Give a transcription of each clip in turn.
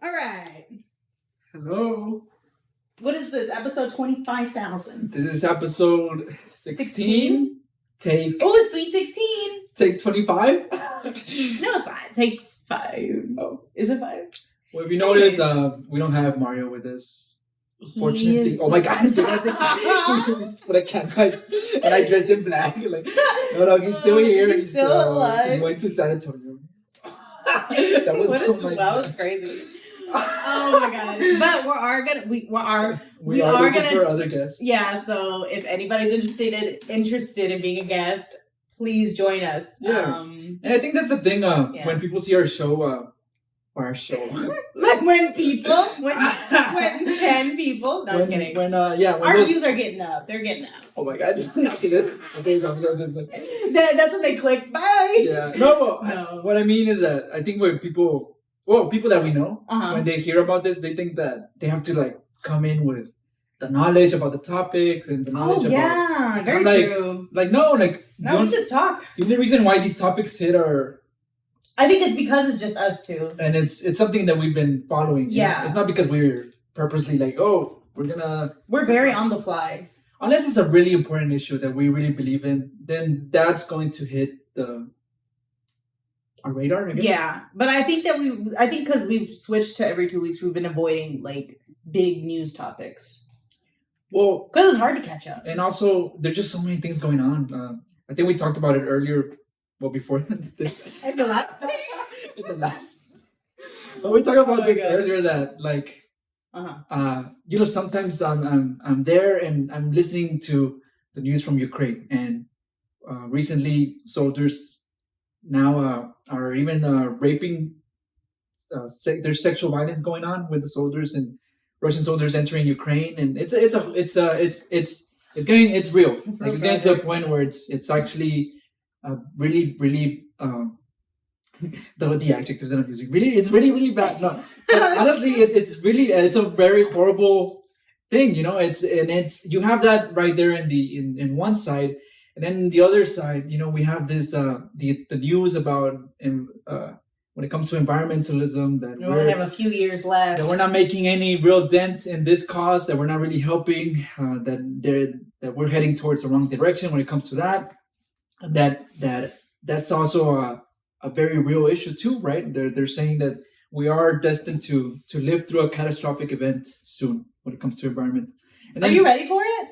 All right. Hello. What is this? Episode 25,000. This is episode 16. Take. Oh, it's Sweet 16. Take 25? No, it's not. Take 5. Oh. Is it 5? Well, if you notice, we don't have Mario with us. Unfortunately. Oh my god. But I can't hide. And I dressed in black. Like, no, he's still here. He's still alive. He went to San Antonio. That was crazy. Oh my god! But we are gonna for other guests. Yeah, so if anybody's interested in being a guest, please join us. Yeah, and I think that's the thing. When people see our show, like when 10 people. No, I was kidding. When our views are getting up. They're getting up. Oh my god! Okay, so that's when they click. Bye. Yeah. No. What I mean is that I think when people that we know, when they hear about this, they think that they have to like come in with the knowledge about the topics and the knowledge about. Yeah, very true. No, we just talk. The only reason why these topics hit are. I think it's because it's just us two. And it's something that we've been following. Yeah. It's not because we're purposely like, we're very on the fly. Unless it's a really important issue that we really believe in, then that's going to hit our radar, I guess. Yeah. But I think because we've switched to every 2 weeks, we've been avoiding like big news topics. Well, because it's hard to catch up. And also, there's just so many things going on. I think we talked about it earlier. Well, before this. In the last thing? But we talked about this earlier that, like, sometimes I'm there and I'm listening to the news from Ukraine. And recently, soldiers now are even raping. There's sexual violence going on with the soldiers and Russian soldiers entering Ukraine. And it's real. It's getting to a point where it's actually. Really, really, the adjectives that I'm using. Really, it's really, really bad. No, but honestly, it's a very horrible thing. It's you have that right there in one side, and then the other side, we have this the news about when it comes to environmentalism that we only have a few years left. That we're not making any real dent in this cause. That we're not really helping. That we're heading towards the wrong direction when it comes to that. That's also a very real issue too, right? They're saying that we are destined to live through a catastrophic event soon when it comes to environment. And are you ready for it?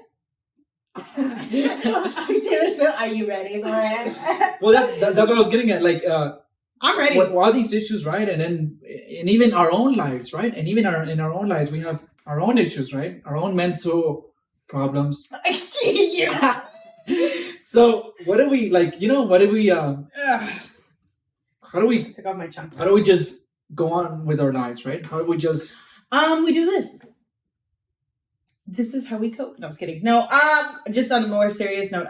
Taylor Swift, are you ready for it? Well, that's what I was getting at. Like, I'm ready. All these issues, right? And even our own lives, right? And even in our own lives, we have our own issues, right? Our own mental problems. Excuse you. So what do we like? What do we? How do we? Took off my chunk. How do we just go on with our lives, right? How do we just? We do this. This is how we cope. No, I was kidding. No, just on a more serious note,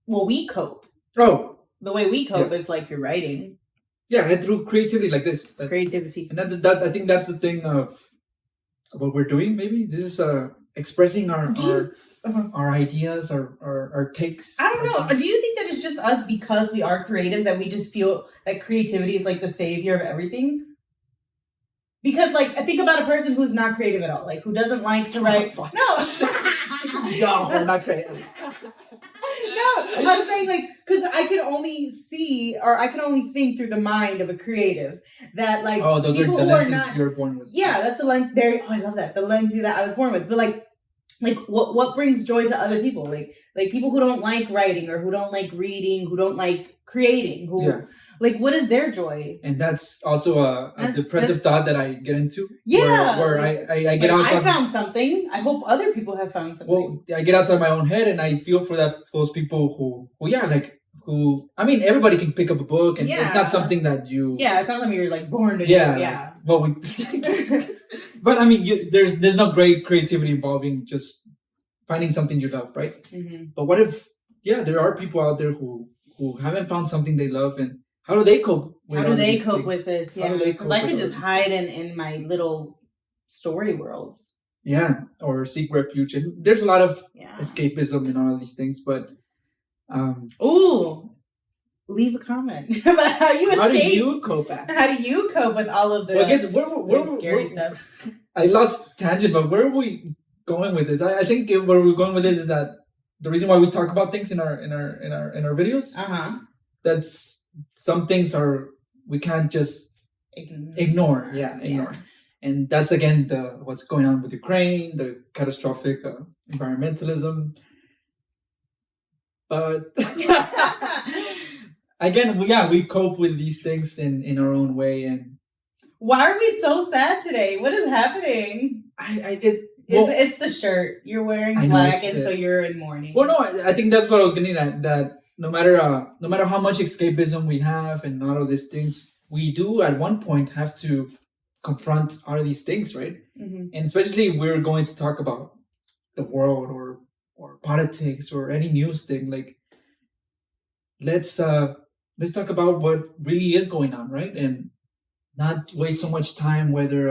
we cope. Oh, the way we cope is like through writing. Yeah, and through creativity, like this. Creativity, and that I think that's the thing of what we're doing. Maybe this is expressing our ideas, our takes. I don't know. Do you think that it's just us because we are creatives that we just feel that creativity is like the savior of everything? Because like I think about a person who's not creative at all, like who doesn't like to write. No, I'm not creative. No, I'm saying like because I can only see or I can only think through the mind of a creative that like those are the lenses you're born with. Yeah, that's the lens. There, I love that, the lens that I was born with. But like what brings joy to other people? Like people who don't like writing or who don't like reading, who don't like creating, like what is their joy? And that's also a depressive thought that I get into. Yeah, where I get outside. I found something. I hope other people have found something. Well, I get outside my own head and I feel for those people who I mean, everybody can pick up a book and it's not something that you. Yeah, it's not something you're like born to do. Yeah. Well, but I mean, there's no great creativity involving just finding something you love, right? Mm-hmm. But what if, there are people out there who haven't found something they love, and how do they cope? How do they cope with this? Yeah, because I could just hide in my little story worlds. Yeah, or seek refuge, and there's a lot of escapism in all of these things, but. leave a comment about how you escape. How do you cope? How do you cope with all of the I guess we're scary stuff? I lost tangent, but where are we going with this? I think where we're going with this is that the reason why we talk about things in our videos. That's some things we can't just ignore. Yeah, ignore. And that's again what's going on with Ukraine, the catastrophic environmentalism. But again, we cope with these things in our own way. And why are we so sad today? What is happening? It's the shirt you're wearing black, and so you're in mourning. Well, no, I think that's what I was getting at. That no matter how much escapism we have and all of these things, we do at one point have to confront all of these things, right? Mm-hmm. And especially if we're going to talk about the world or politics or any news thing, like let's talk about what really is going on, right? And not waste so much time whether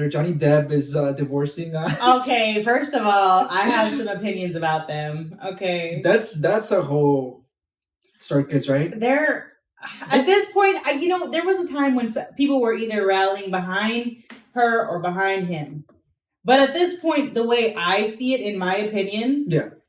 Johnny Depp is divorcing. Okay, first of all, I have some opinions about them. Okay, that's a whole circus, right? At this point, there was a time when people were either rallying behind her or behind him. But at this point, the way I see it, in my opinion,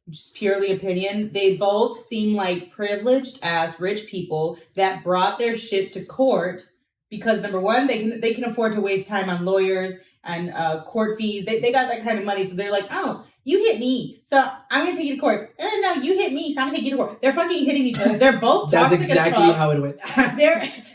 just purely opinion, they both seem like privileged ass rich people that brought their shit to court because, number one, they can afford to waste time on lawyers and court fees. They got that kind of money, so they're like, oh, you hit me, so I'm gonna take you to court. No, you hit me, so I'm gonna take you to court. They're fucking hitting each other. They're both That's toxic exactly as fuck. how it went.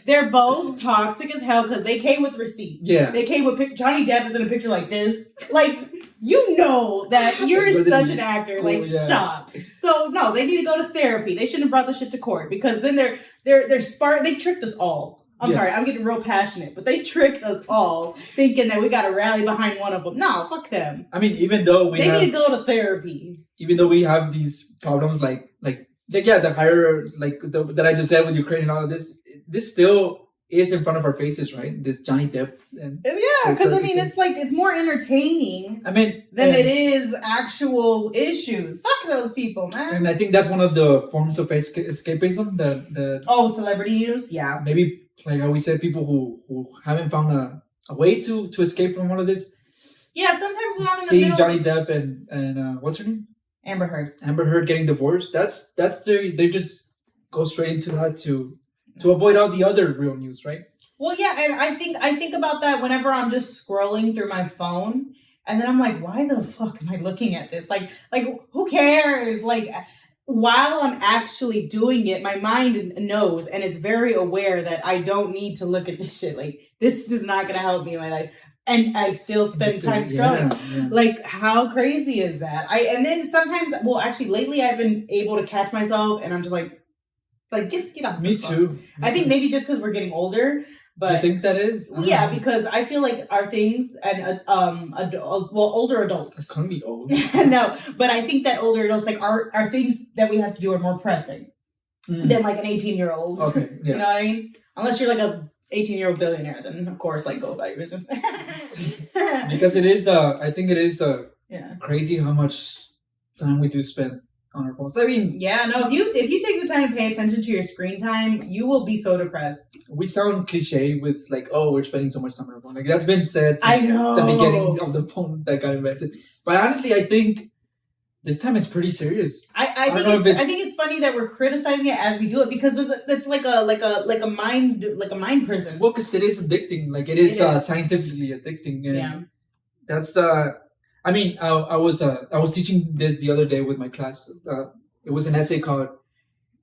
They're both toxic as hell because they came with receipts. Yeah. They came with Johnny Depp is in a picture like this. Like, you know that you're such an actor. Like, stop. So no, they need to go to therapy. They shouldn't have brought the shit to court because then they're smart. They tricked us all. I'm sorry, I'm getting real passionate, but they tricked us all thinking that we got to rally behind one of them. No, fuck them. I mean, even though they need to go to therapy. Even though we have these problems like the higher, that I just said with Ukraine and all of this still is in front of our faces, right? This Johnny Depp. Because I mean, it's more entertaining. I mean, than it is actual issues. Fuck those people, man. And I think that's one of the forms of escapism. Celebrity news, yeah. Maybe like how we said, people who haven't found a way to escape from all of this. Yeah, sometimes when I'm in the seeing middle. Johnny Depp and what's her name? Amber Heard getting divorced. They just go straight into that to avoid all the other real news, right? Well, yeah, and I think about that whenever I'm just scrolling through my phone, and then I'm like, why the fuck am I looking at this? Like who cares? Like, while I'm actually doing it, my mind knows, and it's very aware that I don't need to look at this shit. Like, this is not going to help me in my life. And I still spend time scrolling. Yeah. Like, how crazy is that? And then sometimes, well, actually, lately I've been able to catch myself, and I'm just like get off. Me too. I think maybe just because we're getting older. But you think that is? Yeah, because I feel like our things and older adults. I couldn't be old. No, but I think that older adults, like, our things that we have to do are more pressing than like an 18-year-old. Okay, yeah. You know what I mean? Unless you're like a 18-year-old billionaire, then of course, like, go about your business. Because it is, I think it is crazy how much time we do spend on our phones. I mean, yeah, no. If you take the time to pay attention to your screen time, you will be so depressed. We sound cliche with like, oh, we're spending so much time on our phone. Like, that's been said since the beginning of the phone that got invented. But honestly, I think this time it's pretty serious. I think it's funny that we're criticizing it as we do it because it's like a mind prison. Well, because it is addicting. Like, it is scientifically addicting. And that's I mean, I was teaching this the other day with my class. It was an essay called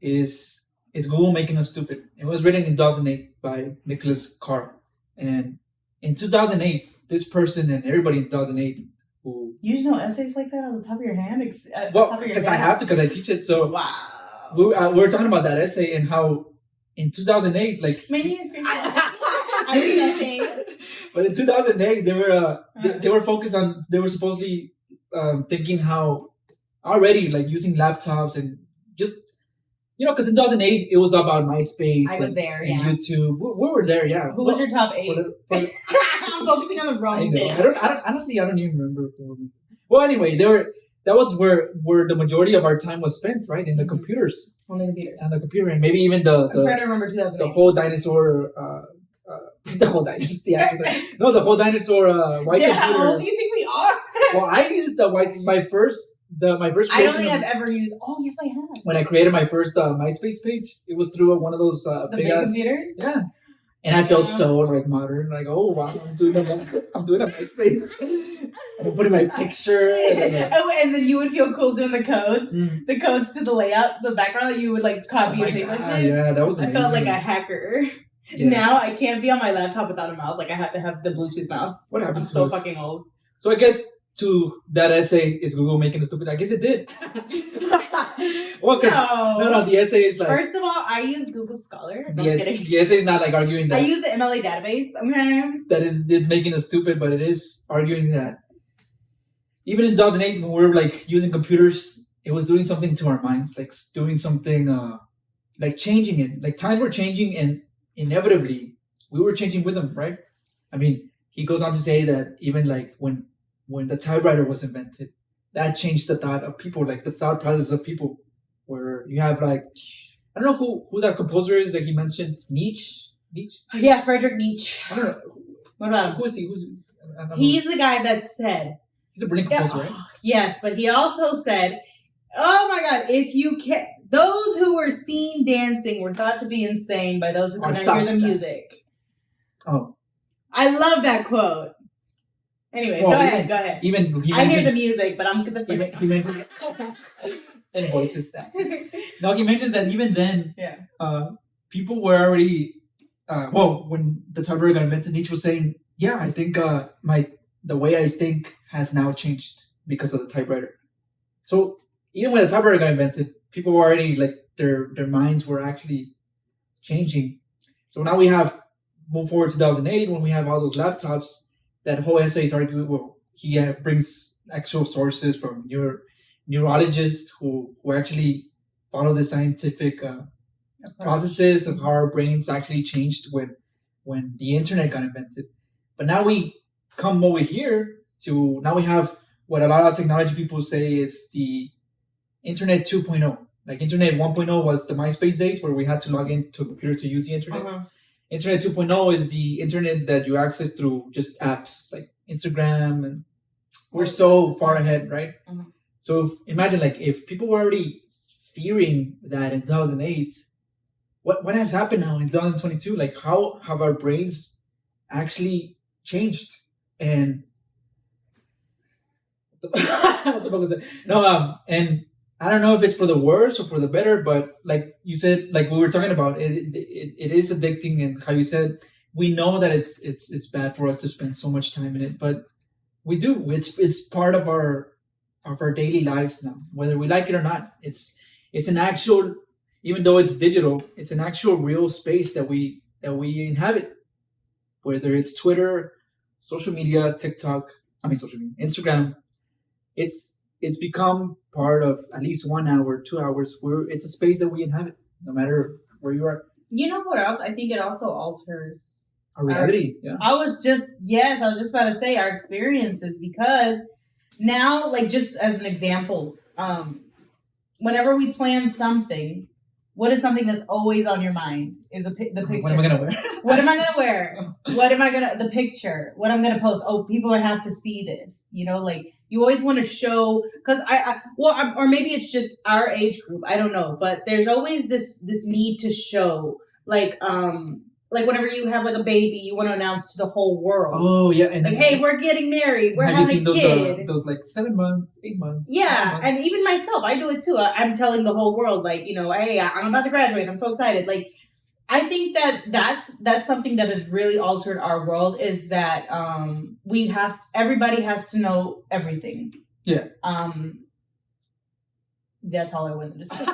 "Is Google Making Us Stupid?" It was written in 2008 by Nicholas Carr. And in 2008, this person and everybody in 2008 who you just know essays like that on the top of your hand. Because I have to, because I teach it. So wow, we were talking about that essay and how in 2008, like maybe I read essays. But in 2008, they were focused on, they were supposedly thinking how already, like, using laptops and just, because in 2008 it was about MySpace. I was there, and YouTube. We were there, yeah. Who was your top 8? I'm focusing on the wrong thing. Honestly, I don't even remember. Well, anyway, they were that was where the majority of our time was spent, right? In the computers. On the computers. On the computer, and maybe even I'm trying to remember 2008. The whole dinosaur. The whole dinosaur. No, the whole dinosaur white computer. How old do you think we are? Well, I used my first. I don't think I've ever used. Oh, yes, I have. When I created my first MySpace page, it was through one of those big computers. Yeah, and I felt so like modern, like oh wow, I'm doing a MySpace. And I put in my picture, and then you would feel cool doing the codes, the codes to the layout, the background that you would like copy and paste. Yeah, that was amazing. I felt like a hacker. Yeah. Now I can't be on my laptop without a mouse. Like I have to have the Bluetooth mouse. What happened? I'm so fucking old. So I guess to that essay, is Google making a stupid? I guess it did. Well, no. The essay is like. First of all, I use Google Scholar. The essay is not like arguing that. I use the MLA database. Okay. That is making us stupid, but it is arguing that even in 2008, when we were like using computers, it was doing something to our minds, like doing something, like changing it. Like times were changing, and inevitably we were changing with them, right? I mean, he goes on to say that even like when the typewriter was invented, that changed the thought of people, like the thought process of people, where you have like, I don't know who that composer is that he mentions, Nietzsche? Yeah, Friedrich Nietzsche. I don't know. What about him? Who is he? He's the guy that said. He's a brilliant composer, right? Yes, but he also said, oh my God, if you can, those who were seen dancing were thought to be insane by those who could not hear the music. Oh. I love that quote. Anyways, go ahead. Even I hear the music, but I'm schizophrenic. He mentioned and voices that. No, he mentions that even then, people were already. When the typewriter got invented, Nietzsche was saying, "Yeah, I think the way I think has now changed because of the typewriter." So even when the typewriter got invented, people were already like their minds were actually changing. So now we have move forward to 2008 when we have all those laptops. That whole essay is arguing. Well, he brings actual sources from neurologists who actually follow the scientific processes of how our brains actually changed when the internet got invented. But now we come over here to now we have what a lot of technology people say is the internet 2.0. Like internet 1.0 was the MySpace days where we had to log into a computer to use the internet. Uh-huh. Internet 2.0 is the internet that you access through just apps like Instagram, and we're so far ahead, right? Uh-huh. So imagine like if people were already fearing that in 2008, what has happened now in 2022? Like how have our brains actually changed? And what the fuck was that? No, and I don't know if it's for the worse or for the better, but like you said, like we were talking about, it is addicting, and how you said, we know that it's bad for us to spend so much time in it, but we do. It's part of our daily lives now, whether we like it or not. It's an actual, even though it's digital, it's an actual real space that we inhabit. Whether it's Twitter, social media, Instagram, it's become part of at least 1 hour, 2 hours, where it's a space that we inhabit, no matter where you are. You know what else? I think it also alters our reality. Yeah. I was just about to say our experiences, because now, like just as an example, whenever we plan something, what is something that's always on your mind is the picture. What am I gonna wear? What am I gonna wear? The picture. What I'm gonna post. Oh, people have to see this. You know, like you always want to show, because or maybe it's just our age group. I don't know, but there's always this need to show, like whenever you have like a baby, you want to announce to the whole world. Oh yeah, and like, hey, we're getting married. We're having a kid. Those like 7 months, 8 months. Yeah, and even myself, I do it too. I'm telling the whole world, like, you know, hey, I'm about to graduate. I'm so excited. Like, I think that's something that has really altered our world, is that everybody has to know everything. Yeah. That's all I wanted to say.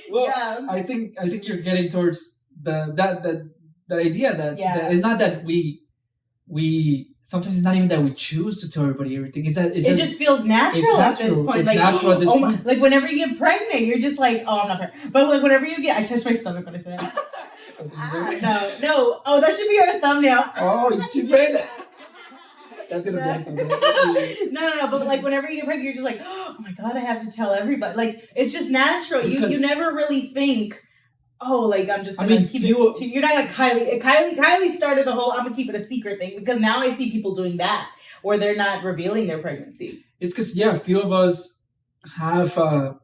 Well, yeah. I think you're getting towards that idea that it's not that we sometimes it's not even that we choose to tell everybody everything. It's that it just feels natural at this point. It's like, natural at this point. Like whenever you get pregnant, you're just like, oh, I'm not pregnant. But like whenever you get, I touched my stomach when I said that. No. Oh, that should be our thumbnail. Oh, you made that. That's gonna be like no. But like whenever you get pregnant, you're just like, oh my god, I have to tell everybody. Like it's just natural. You never really think, oh, like I'm just gonna keep it. You're not like Kylie. Kylie started the whole I'm gonna keep it a secret thing because now I see people doing that where they're not revealing their pregnancies. It's because a few of us have cover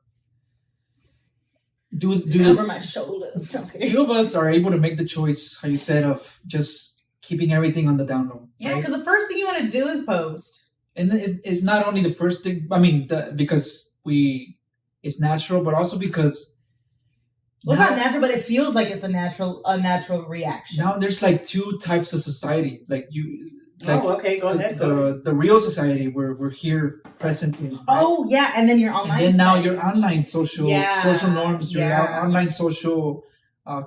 my shoulders. Few of us are able to make the choice, how you said, of just keeping everything on the down low. Yeah, because the first thing you want to do is post. And it's not only the first thing. I mean, because it's natural, but also because. Well, it's not natural, but it feels like it's a natural reaction. Now there's like two types of societies. Like you. Like, okay, go ahead. The real society where we're here present in. Right? Oh yeah, and then your online. And then now your online social norms, your online social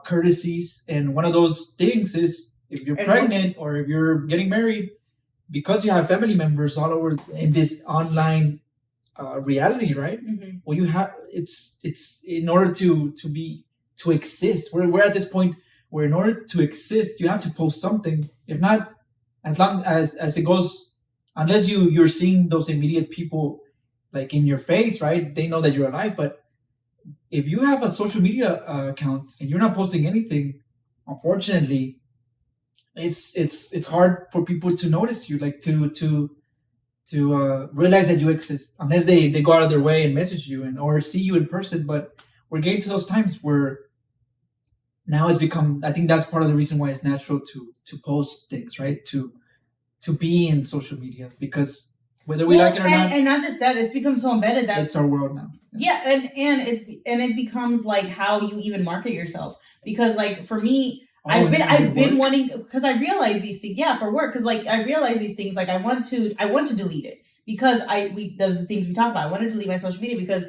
courtesies, and one of those things is if you're pregnant or if you're getting married, because you have family members all over in this online reality, right? Mm-hmm. Well, you have it's in order to exist. We're at this point where in order to exist, you have to post something. If not. As long as it goes, unless you're seeing those immediate people like in your face, right? They know that you're alive. But if you have a social media account and you're not posting anything, unfortunately, it's hard for people to notice you, like to realize that you exist, unless they go out of their way and message you or see you in person. But we're getting to those times where now it's become, I think that's part of the reason why it's natural to post things, right? To be in social media, because whether we like it or not. And not just that, it's become so embedded that it's our world now. Yeah, and it becomes like how you even market yourself. Because like for me, I've been wanting, because I realize these things, for work, because like I realize these things, like I want to delete it because the things we talk about, I want to delete my social media because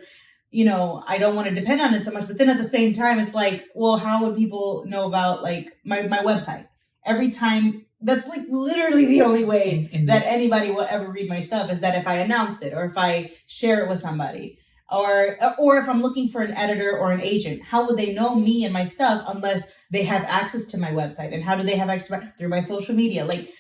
I don't want to depend on it so much. But then at the same time, it's like, well, how would people know about like my website? Every time, that's like literally the only way that anybody will ever read my stuff is that if I announce it or if I share it with somebody or if I'm looking for an editor or an agent. How would they know me and my stuff unless they have access to my website? And how do they have access through my social media? Like,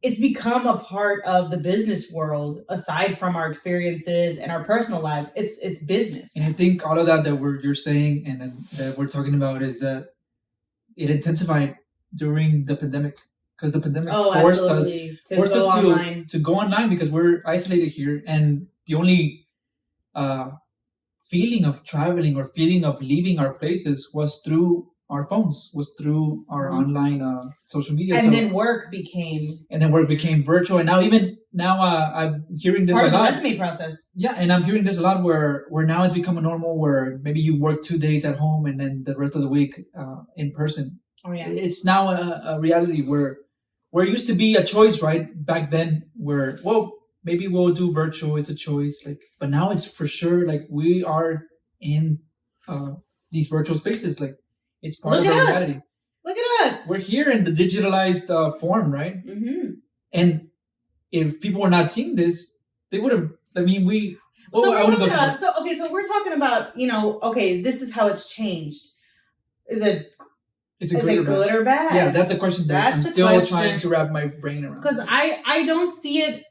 it's become a part of the business world, aside from our experiences and our personal lives. It's business. And I think all of that you're saying and that we're talking about is that it intensified during the pandemic, because the pandemic forced us to go online because we're isolated here, and the only feeling of traveling or feeling of leaving our places was through our phones, was through our online social media. And then work became virtual. And now I'm hearing this a lot. Part of the resume process. Yeah, and I'm hearing this a lot where now it's become a normal where maybe you work 2 days at home and then the rest of the week in person. Oh yeah. It's now a reality where it used to be a choice, right? Back then where, well, maybe we'll do virtual, it's a choice. But now it's for sure, like we are in these virtual spaces. Like, it's part of our reality. Look at us. We're here in the digitalized form, right? Mm-hmm. And if people were not seeing this, they would have. I mean, so we're talking about, this is how it's changed. Is it good or bad? Yeah, that's a question that I'm still trying to wrap my brain around. Because I don't see it.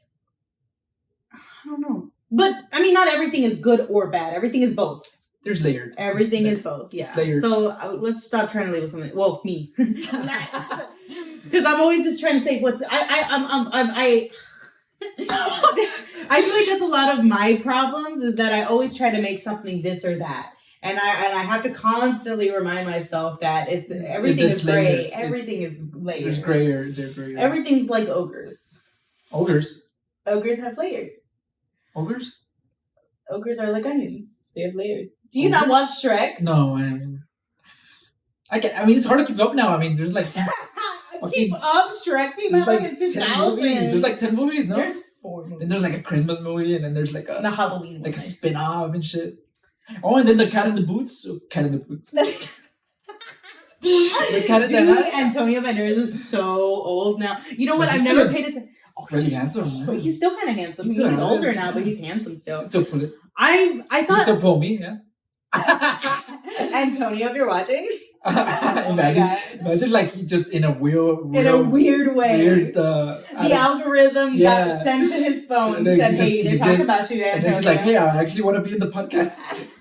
I don't know, but I mean, not everything is good or bad. Everything is both. There's layered. Everything is both. Yeah. So let's stop trying to label something. Well, me, because I'm always just trying to say what's I feel like that's a lot of my problems, is that I always try to make something this or that, and I have to constantly remind myself that everything is gray. Everything is layered. There's grayer. There's grayer. Everything's like ogres. Ogres. Ogres have layers. Ogres. Ogres are like onions. They have layers. Do you not watch Shrek? No, I mean, it's hard to keep up now. I mean, there's like... Keep up, Shrek. Came out like in 2000. There's like 10 movies, no? There's 4 movies. And there's like a Christmas movie, and then there's like the Halloween like a spin-off and shit. Oh, and then the Cat in the Boots. Cat in the Boots. The Cat in the Hat. Antonio Banderas is so old now. You know what? I've never paid attention. Oh, he's handsome. Man. He's still kind of handsome. He's older now, but he's handsome still. Still pull it. I thought. He still pull me, yeah. Antonio, if you're watching. Imagine like just in a weird way. The algorithm got sent to his phone and said, "Hey, they talk about you." And then he's like, "Hey, I actually want to be in the podcast."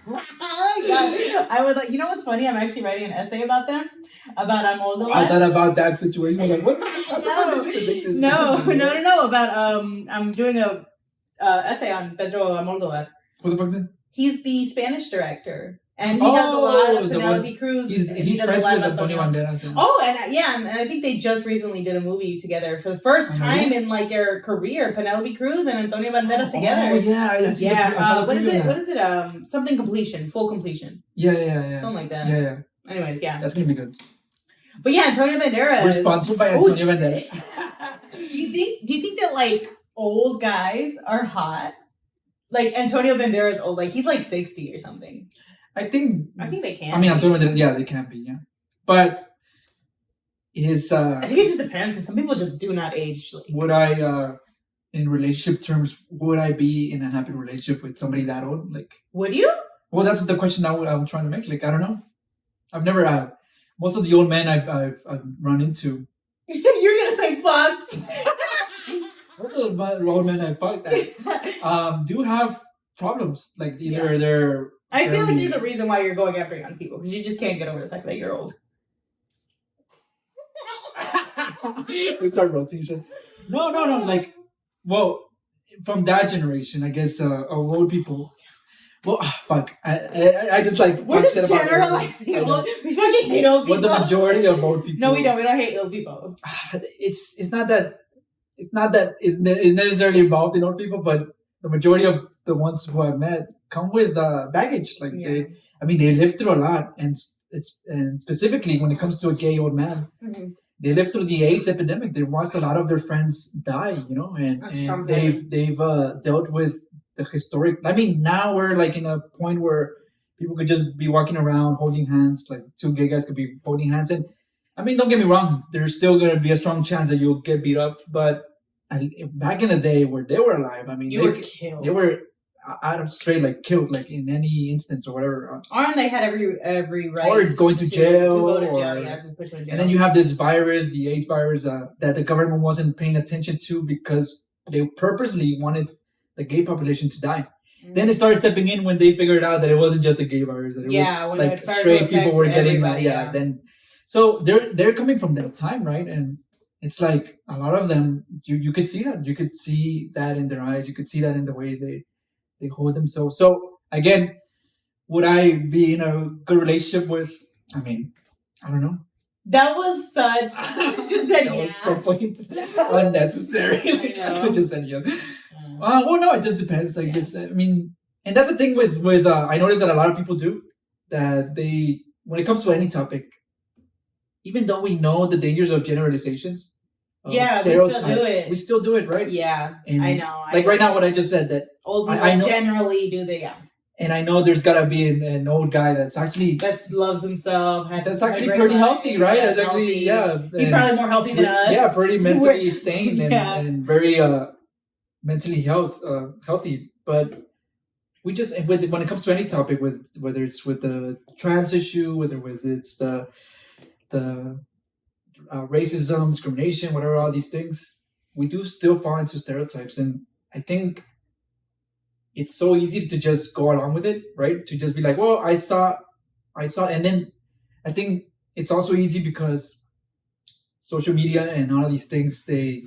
Oh my God. I would like. You know what's funny? I'm actually writing an essay about them. About Moldova. I thought about that situation. I was like, what? No. About I'm doing a essay on Pedro Moldova. Who the fuck is it? He's the Spanish director. And he does a lot of Penelope Cruz. He's friends with Antonio Banderas. And I think they just recently did a movie together for the first time in like their career. Penelope Cruz and Antonio Banderas together. What is it? Something completion, full completion. Yeah. Something like that. Yeah. Anyways, yeah, that's gonna be good. But yeah, Antonio Banderas. We're sponsored by Antonio Banderas. Do you think that like old guys are hot? Like Antonio Banderas old, like he's like 60 or something. I think they can. I mean, Antonio Banderas, they can be, yeah. But it is. I think it just depends because some people just do not age. Like, would I, in relationship terms, would I be in a happy relationship with somebody that old? Like, would you? Well, that's the question I'm trying to make. Like, I don't know. I've never. Most of the old men I've run into. You're gonna say fucked. Most of the old men I've fucked do have problems. Like either they're. I feel like there's a reason why you're going after young people because you just can't get over the fact that you're old. We start roasting shit. No. Like, well, from that generation, I guess, of old people. Well, fuck. I just like we're just generalizing. We fucking hate old people. But the majority of old people. No, we don't. We don't hate old people. It's not that it's necessarily involved in old people, but the majority of the ones who I've met come with baggage. Like they lived through a lot, and specifically when it comes to a gay old man, they lived through the AIDS epidemic. They watched a lot of their friends die, and they've dealt with the historic. I mean, now we're like in a point where people could just be walking around holding hands, like two gay guys could be holding hands, and I mean, don't get me wrong, there's still going to be a strong chance that you'll get beat up, but back in the day where they were alive, I mean, they were out of straight, like killed, like in any instance or whatever. Or they had every right. Or going to jail. To go to jail, just push them in jail. And then you have this virus, the AIDS virus, that the government wasn't paying attention to because they purposely wanted the gay population to die. Then it started stepping in when they figured out that it wasn't just a gay virus, that it was like straight people were getting then. So they're coming from that time, right? And it's like a lot of them, you could see that. You could see that in their eyes. You could see that in the way they hold themselves. So again, would I be in a good relationship with? I mean, I don't know. That was such. Just said that was so unnecessary. I could just said yes. Well, no, it just depends. I guess. I mean, and that's the thing with I noticed that a lot of people do that when it comes to any topic, even though we know the dangers of generalizations, stereotypes, we still do it, right? Yeah, and I know. Like right now, what I just said, that old people generally do and I know there's gotta be an old guy that loves himself. That's actually pretty healthy, right? That's actually He's probably more healthy than us. Yeah, pretty mentally sane and very mentally healthy. But we just when it comes to any topic, whether it's with the trans issue, whether it's the racism, discrimination, whatever, all these things, we do still fall into stereotypes, and I think it's so easy to just go along with it, right? To just be like, well, I saw, and then I think it's also easy because social media and all of these things, they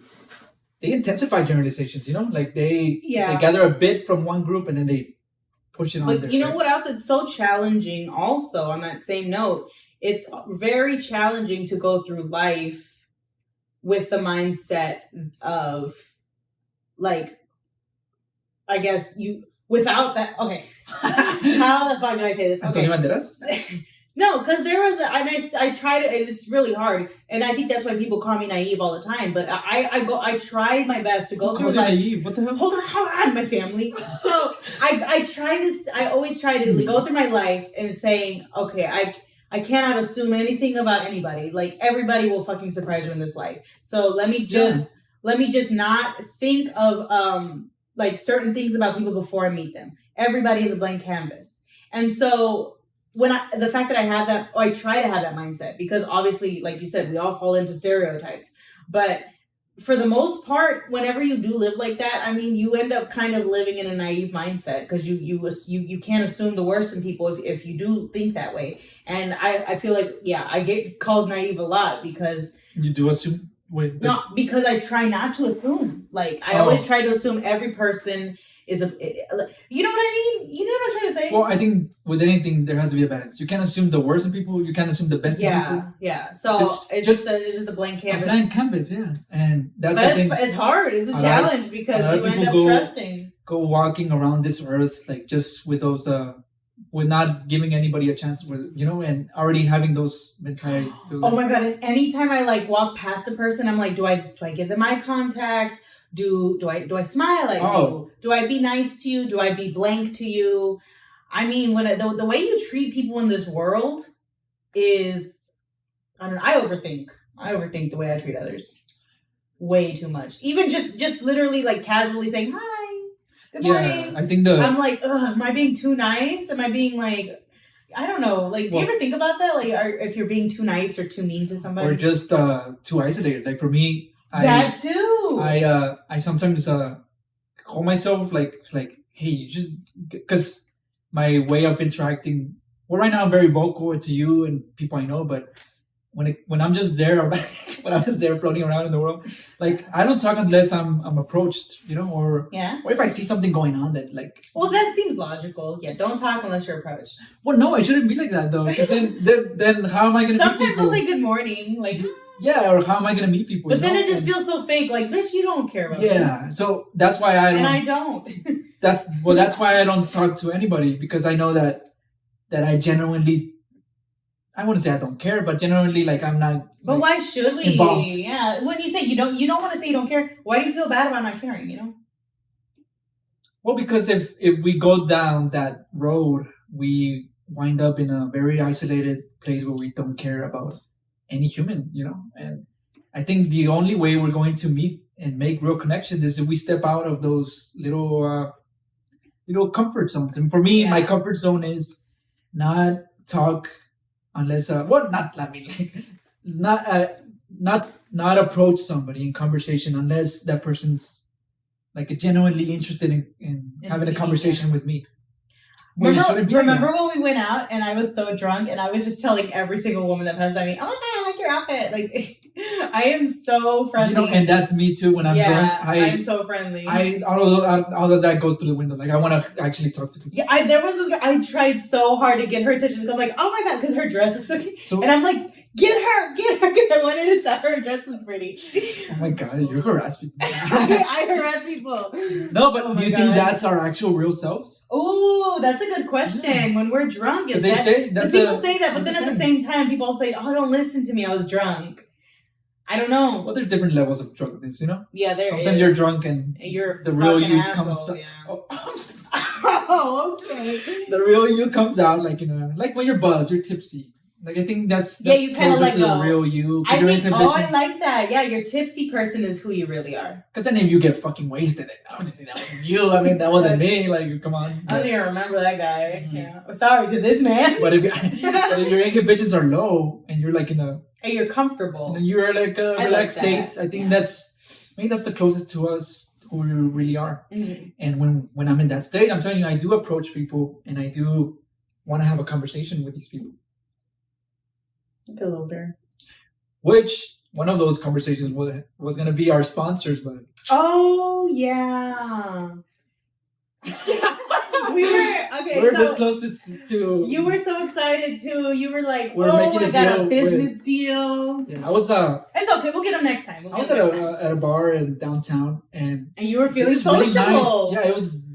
intensify generalizations, like they gather a bit from one group and then they push it on. But you know what else? It's so challenging also on that same note. It's very challenging to go through life with the mindset of like, I guess without that. Okay. How the fuck do I say this? Okay. No, because there was, I tried it, and it's really hard, and I think that's why people call me naive all the time. But I tried my best to go through life. Naive? What the hell? Hold on, my family. So I always try to go through my life and saying, okay, I cannot assume anything about anybody. Like everybody will fucking surprise you in this life. So let me just not think of like certain things about people before I meet them. Everybody is a blank canvas, and so the fact that I have that, I try to have that mindset, because obviously, like you said, we all fall into stereotypes. But for the most part, whenever you do live like that, I mean, you end up kind of living in a naive mindset, because you can't assume the worst in people if you do think that way. And I feel like, yeah, I get called naive a lot because you do assume. Wait, no, because I try not to assume. Like, I always try to assume every person is you know what I mean? You know what I'm trying to say? Well, I think with anything there has to be a balance. You can't assume the worst in people. You can't assume the best in people. Yeah. So it's just a blank canvas. A blank canvas, yeah. And that's the thing. It's hard. It's a challenge because you end up trusting. Go walking around this earth like just with those with not giving anybody a chance, with and already having those mentalities. Oh my god! And anytime I like walk past a person, I'm like, do I give them eye contact? Do I smile at you? Do I be nice to you? Do I be blank to you? I mean, when the way you treat people in this world is, I don't know. I overthink the way I treat others way too much. Even just literally like casually saying hi, good morning. Yeah, I think I'm like, am I being too nice? Am I being like, I don't know. Like, do you ever think about that? Like, if you're being too nice or too mean to somebody, or just too isolated? Like for me. That too. I sometimes call myself like hey, you just, because my way of interacting. Well, right now I'm very vocal to you and people I know, but when I'm just there, when I'm just there floating around in the world, like I don't talk unless I'm approached, or if I see something going on that like. Well, that seems logical. Yeah, don't talk unless you're approached. Well, no, it shouldn't be like that though. Then how am I going to? Sometimes I'll say good morning, like. Yeah, or how am I going to meet people? But then it just feels so fake. Like, bitch, you don't care about me. Yeah, so that's why I don't. That's why I don't talk to anybody, because I know that I genuinely, I wouldn't say I don't care, but genuinely, like, I'm not. But why should we? Involved. Yeah, when you say you don't want to say you don't care, why do you feel bad about not caring? Well, because if we go down that road, we wind up in a very isolated place where we don't care about any human, and I think the only way we're going to meet and make real connections is if we step out of those little comfort zones. And for me, my comfort zone is not talk unless not approach somebody in conversation unless that person's like genuinely interested in having a conversation with me. Remember when we went out and I was so drunk and I was just telling every single woman that passed by me, oh my god, I like your outfit. Like, I am so friendly. And that's me too. When I'm drunk, I'm so friendly. All of that goes through the window. Like, I want to actually talk to people. Yeah, there was this girl, I tried so hard to get her attention. I'm like, oh my god, because her dress was so cute. And I'm like, get her, because I wanted to tell her dress was pretty. Oh my god, you harass people. I harass people. No, but do you think that's our actual real selves? Oh, that's a good question. When we're drunk, people say that, but then at the same time, people say, "Oh, don't listen to me. I was drunk." I don't know. Well, there's different levels of drunkenness, Yeah, there Sometimes is. you're drunk and you're the real you asshole, comes. Yeah. Oh, okay. The real you comes out like like when you're buzzed, you're tipsy. Like, I think that's you kind of like the real you. I like that. Yeah, your tipsy person is who you really are. Because then if you get fucking wasted, obviously that wasn't you. I mean, that wasn't me. Like, come on. I don't even remember that guy. Mm-hmm. Yeah. Sorry to this man. But if your inhibitions are low and you're like and you're comfortable, and you're like a relaxed state, I think that's the closest to us who we really are. Mm-hmm. And when I'm in that state, I'm telling you, I do approach people and I do want to have a conversation with these people. A little bit. Which one of those conversations was going to be our sponsors, but oh yeah, we're this close to. You were so excited too. You were like, I got a business deal. Yeah, I was. It's okay. We'll get them next time. I was at a bar in downtown, and you were feeling sociable. Really nice. Yeah, it was.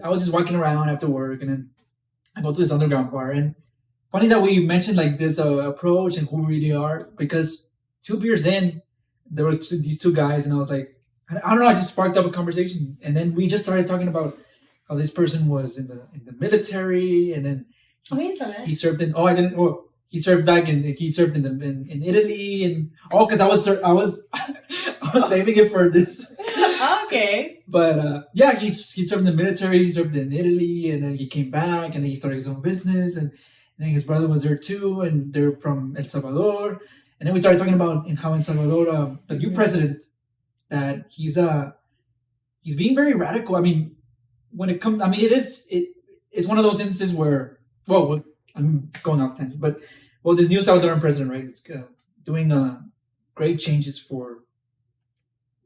I was just walking around after work, and then I go to this underground bar, and. Funny that we mentioned like this approach and who we really are, because 2 beers in, there was these two guys, and I was like, I don't know, I just sparked up a conversation, and then we just started talking about how this person was in the military, and then he served in. Oh, I didn't. Oh, he served back in. He served in Italy, and because I was saving it for this. Okay. But he served in the military. He served in Italy, and then he came back, and then he started his own business, and and then his brother was there too, and they're from El Salvador. And then we started talking about in how El Salvador, the new president, that he's being very radical. I mean, when it comes, I mean, it's one of those instances where, well, I'm going off tangent, but this new Salvadoran president, right, is doing great changes for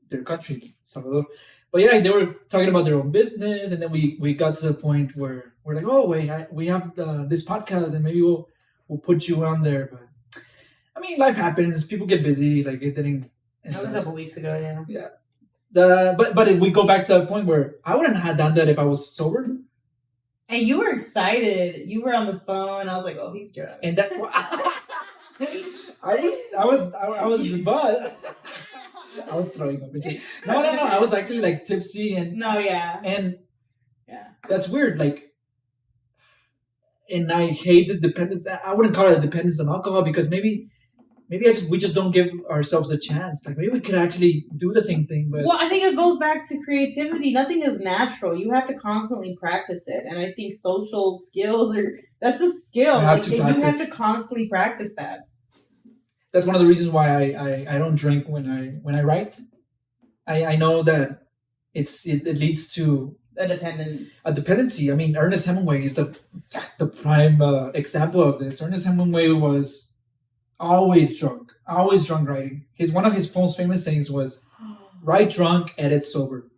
their country, Salvador. But yeah, they were talking about their own business, and then we got to the point where we're like, oh wait, we have this podcast, and maybe we'll put you on there. But I mean, life happens. People get busy. Like it didn't. That was a couple weeks ago. Yeah. Yeah. But if we go back to that point where I wouldn't have done that if I was sober. And you were excited. You were on the phone. I was like, oh, he's drunk. And that I was but I was throwing up. No. I was actually like tipsy and and that's weird. Like, and I hate this dependence. I wouldn't call it a dependence on alcohol because maybe we just don't give ourselves a chance. Like maybe we could actually do the same thing. But I think it goes back to creativity. Nothing is natural. You have to constantly practice it. And I think social skills that's a skill. You have to constantly practice that. That's one of the reasons why I don't drink when I write. I know that it leads to a dependency. I mean, Ernest Hemingway is the prime example of this. Ernest Hemingway was always drunk writing. One of his most famous sayings was, "Write drunk, edit sober."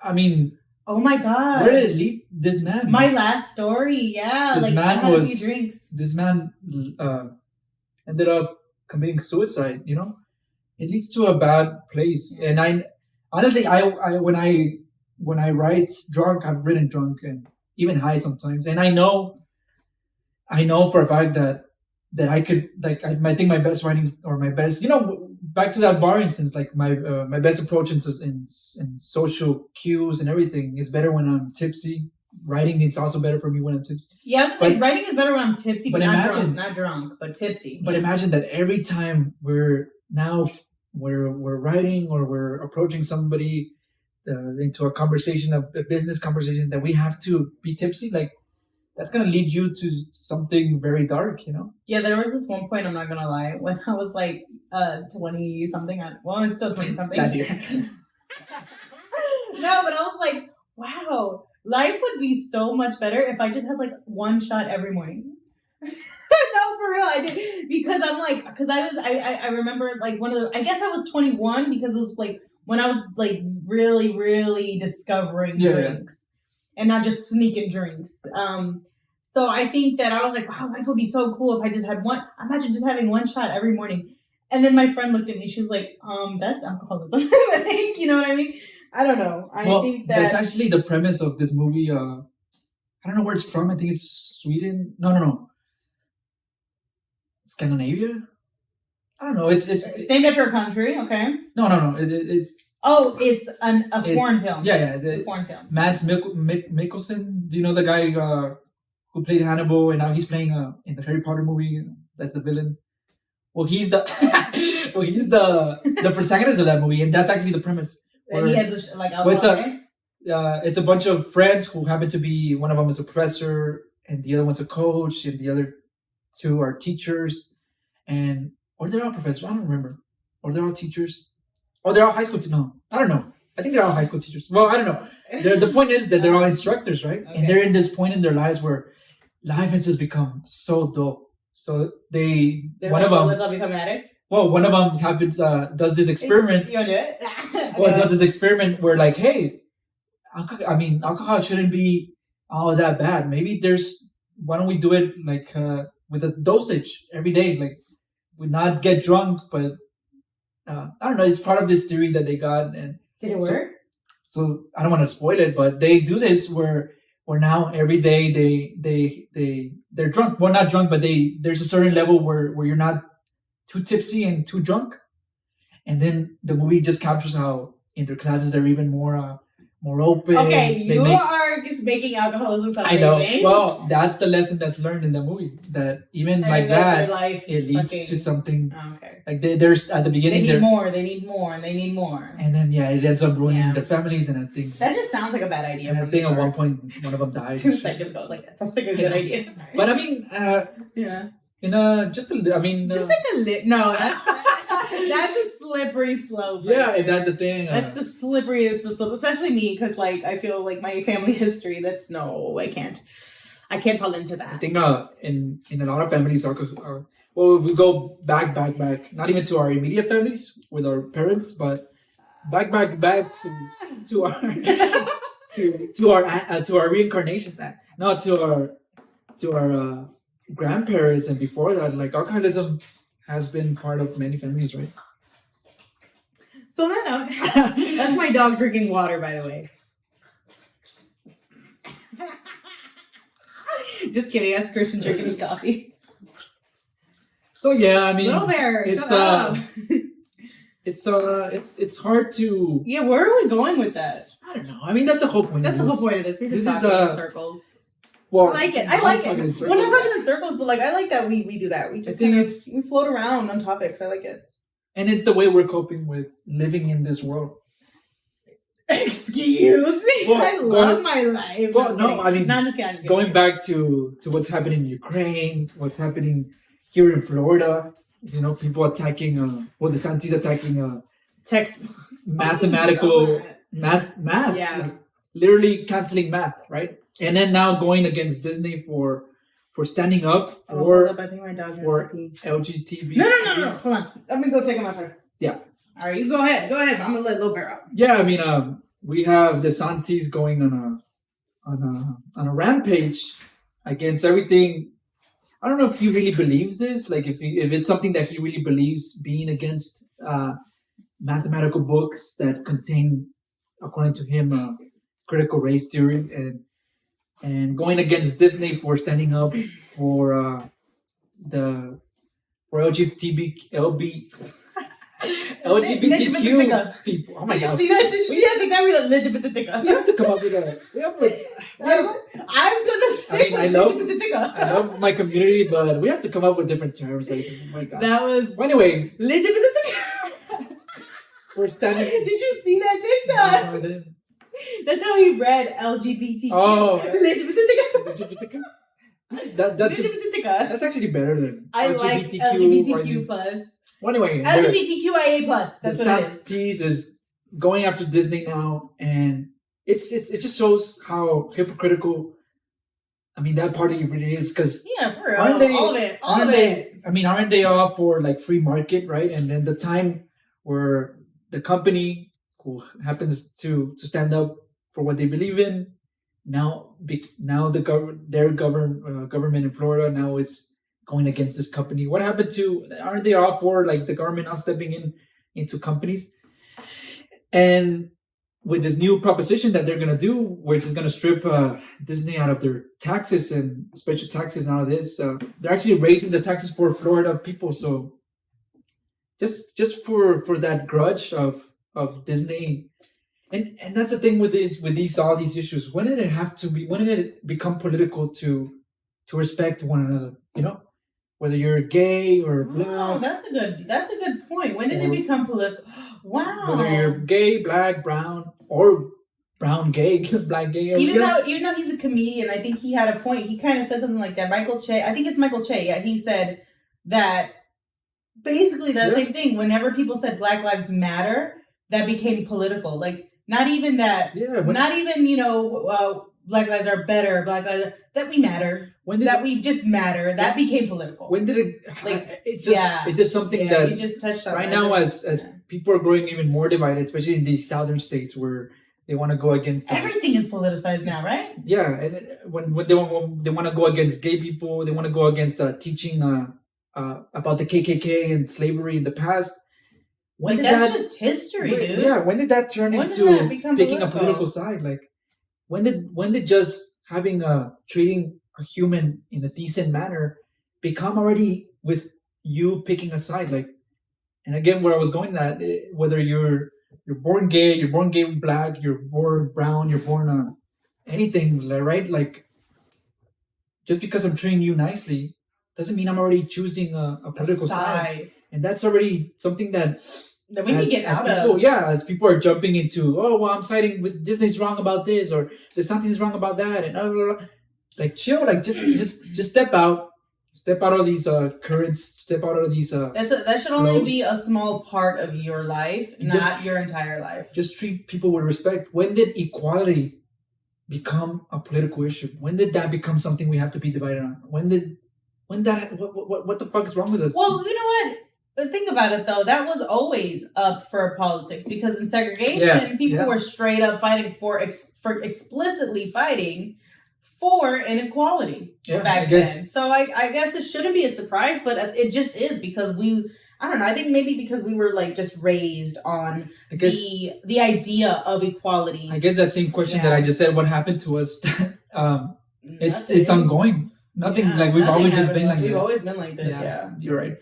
I mean, oh my God, where did it lead this man? My last story, yeah, this like man had a few drinks. This man ended up committing suicide. You know, it leads to a bad place. Yeah. And I honestly, when I write drunk, I've written drunk and even high sometimes. And I know for a fact that I could, like, I think my best writing or my best, back to that bar instance, like my best approach in social cues and everything is better when I'm tipsy. Writing is also better for me when I'm tipsy. Yeah, writing is better when I'm tipsy, but not drunk, but tipsy. But imagine that every time we're writing or we're approaching somebody into a conversation, a business conversation, that we have to be tipsy. Like that's gonna lead you to something very dark, Yeah, there was this one point, I'm not gonna lie, when I was like 20 something. Well, it's still 20 something. Last year. No, but I was like, wow, life would be so much better if I just had like one shot every morning. No, for real, I did, because I remember like I guess I was 21 because it was like when I was like really, really discovering drinks. And not just sneaking drinks. So I think that I was like, wow, life would be so cool if I just had one. Imagine just having one shot every morning. And then my friend looked at me. She was like, that's alcoholism. You know what I mean? I don't know. I think that's actually the premise of this movie. I don't know where it's from. I think it's Sweden. No. Scandinavia? I don't know. It's named after a country. Okay. No. It's. Oh, it's a foreign film. Yeah. It's a foreign film. Mads Mikkelsen. Do you know the guy who played Hannibal and now he's playing in the Harry Potter movie? That's the villain. Well, he's the the protagonist of that movie, and that's actually the premise. And he has it's a bunch of friends who happen to be, one of them is a professor, and the other one's a coach, and the other two are teachers, or they're all professors. I don't remember. Or they're all teachers. Oh, they're all high school teachers. No, I don't know. I think they're all high school teachers. Well, I don't know. The point is that they're all instructors, right? Okay. And they're in this point in their lives where life has just become so dull. So one of them, let's all become addicts. Well, one of them happens does this experiment. You want to do it? Okay. Well, does this experiment where like, hey, alcohol shouldn't be all that bad. Maybe why don't we do it like with a dosage every day? Like, we not get drunk, but I don't know. It's part of this theory that they got. And did it work? So I don't want to spoil it, but they do this where now every day they're drunk. Well, not drunk, but there's a certain level where you're not too tipsy and too drunk. And then the movie just captures how in their classes they're even more more open. Okay, you are just making alcoholism sound amazing. I know. Well, that's the lesson that's learned in the movie. That even like that, it leads to something. Okay. Like there's at the beginning, they need more, and they need more. And then it ends up ruining their families, and I think that just sounds like a bad idea. And I think at one point one of them died. 2 seconds ago, I was like, that sounds like a good idea. But I mean, just like a no. That's a slippery slope. Yeah, that's the thing. That's the slipperiest of slopes, especially me, because like I feel like my family history. That's no, I can't fall into that. I think in a lot of families, well, we go back, not even to our immediate families with our parents, but back to our to our reincarnations. No, to our grandparents and before that, like alcoholism has been part of many families, right? So that's my dog drinking water, by the way. Just kidding. That's Christian drinking coffee. So yeah, I mean, Little Bear, it's hard to. Yeah, where are we going with that? I don't know. I mean, that's the whole point. That's the whole point of this. We're just talking in circles. Well, I like it. We're not talking in circles, but like I like that we do that. We just we float around on topics. I like it. And it's the way we're coping with living in this world. Excuse me. Well, I love my life. Well, no, I mean, I'm just kidding. Going back to what's happening in Ukraine, what's happening here in Florida. People attacking. The Santis attacking. Textbooks. Mathematical math. Yeah. Like, literally canceling math, right? And then now going against Disney for standing up for I think my dog has LGBT. No. Hold on. Let me go take him outside. Yeah. All right, you go ahead. I'm gonna let Little Bear out. Yeah, I mean, we have the Santis going on a rampage against everything. I don't know if he really believes this. Like, if it's something that he really believes, being against mathematical books that contain, according to him, critical race theory, and going against Disney for standing up for LGBTQ people. Oh my God! See that? Did you see that? We have to come up with a. I'm gonna say I love my community, but we have to come up with different terms. Like, oh my God! That was. Well, anyway, we're standing. Did you see that TikTok? No, I didn't. That's how he read LGBTQ. Oh, that's actually better than LGBTQ plus. Well, anyway, LGBTQIA plus. That's what it is. is going after Disney now, and it just shows how hypocritical. I mean, that party really is, because for real, all of it. I mean, aren't they all for like free market, right? And then the time where the company who happens to stand up for what they believe in now their government in Florida now is going against this company. What happened to? Aren't they all for like the government not stepping into companies? And with this new proposition that they're gonna do, which is gonna strip Disney out of their taxes and special taxes and all of this, they're actually raising the taxes for Florida people. So just for that grudge of Disney, and that's the thing with all these issues. When did it become political to respect one another? Whether you're gay or black. Oh, that's a good point. When did it become political? Wow. Whether you're gay, black, brown, or brown gay, black gay. Even though he's a comedian, I think he had a point. He kind of said something like that. Michael Che, I think it's Michael Che. Yeah, he said that basically the same thing. Whenever people said Black Lives Matter, that became political. Like, not even that. Yeah. Not even, Black lives are better. Black lives that we matter. We just matter. That became political. When did it? Like, it's just something that you just touched on. Right now, as people are growing even more divided, especially in these southern states where they want to go against everything is politicized now, right? Yeah, and when they want to go against gay people, they want to go against teaching about the KKK and slavery in the past. That's just history, dude. Yeah, when did that turn into picking a political side? Like, when did just treating a human in a decent manner become already with you picking a side? Like, and again, where I was going at, whether you're you're born gay, you're born gay black, you're born brown, you're born anything, right? Like, just because I'm treating you nicely doesn't mean I'm already choosing a political side. And that's already something that we can get out people, of. Yeah, as people are jumping into, oh, well, I'm siding with Disney's wrong about this, or there's something's wrong about that, and blah, blah, blah. Like, chill, like, just step out of these currents, step out of these. That should only be a small part of your life, not your entire life. Just treat people with respect. When did equality become a political issue? When did that become something we have to be divided on? What the fuck is wrong with us? Well, you know what? But think about it, though. That was always up for politics, because in segregation, people were straight up fighting for explicitly fighting for inequality back then. So I guess it shouldn't be a surprise, but it just is, because I don't know. I think maybe because we were like just raised on the idea of equality. I guess that same question that I just said, what happened to us? It's ongoing. Nothing like we've always just been like this. We've always been like this. Yeah. You're right.